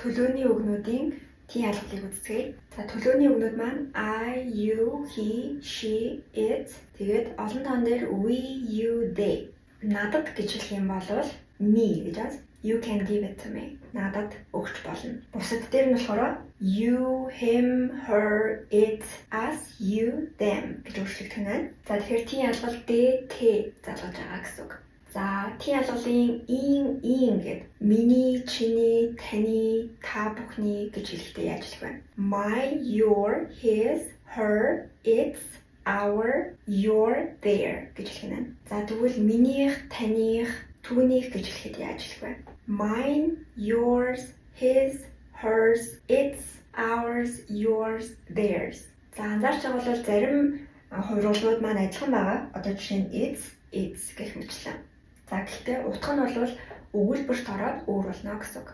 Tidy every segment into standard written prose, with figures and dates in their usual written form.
төлөөний үгнүүдийн T алгалыг үздэцгээе. За төлөөний үгнүүд маань I, you, he, she, it. Тэгээд олон тоон дээр we, you, they. Надад гэж хэлэх юм бол me гэж байна. You can give it to me. Надад өгч болно. Бусад дээр нь болохоор you, him, her, it, us, you, them гэж өөрчлөгдөх нь. За тэгэхээр T алгал D, T залгаж байгаа гэсэн үг. За T алгалын ийн гэдэг миний, чиний, таны, та бүхний гэж хэлэхдээ яаж хэлэх вэ? My, your, his, her, its, our, your, their гэж хэлэх нь. За тэгвэл минийх, таних, түүнийх гэж хэлэхэд яаж хэлэх вэ? Mine, yours, his, hers, its, ours, yours, theirs. За анзаарч байгаа бол зарим хувирлууд маань адилхан байгаа. Одоо жишээ нь its гэх мэтлээ. За гэхдээ утга нь бол өгүүлбэрт ороод өөр болно гэсэн үг.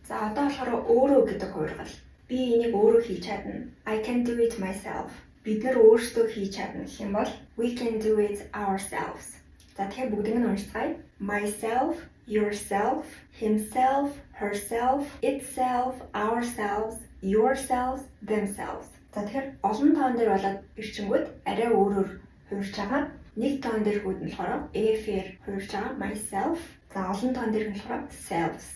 За одоо болохоор өөрөө гэдэг хувиргал. Би энийг өөрөө хийж чадна. I can do it myself. Бид нар өөрсдөө хийж чадна гэх юм бол we can do it ourselves. За тэгэхээр бүгдийг нь уншицгаая. Myself, yourself, himself, herself, itself, ourselves, yourselves, themselves. За тэгэхээр олон тоон дээр болоод ирчингүүд арай өөрөөр хувирч байгаа. Нэг тоон дээр хүүд нь болохоор F-ээр хувирч байгаа myself. За олон тоон дээр нь болохоор selves.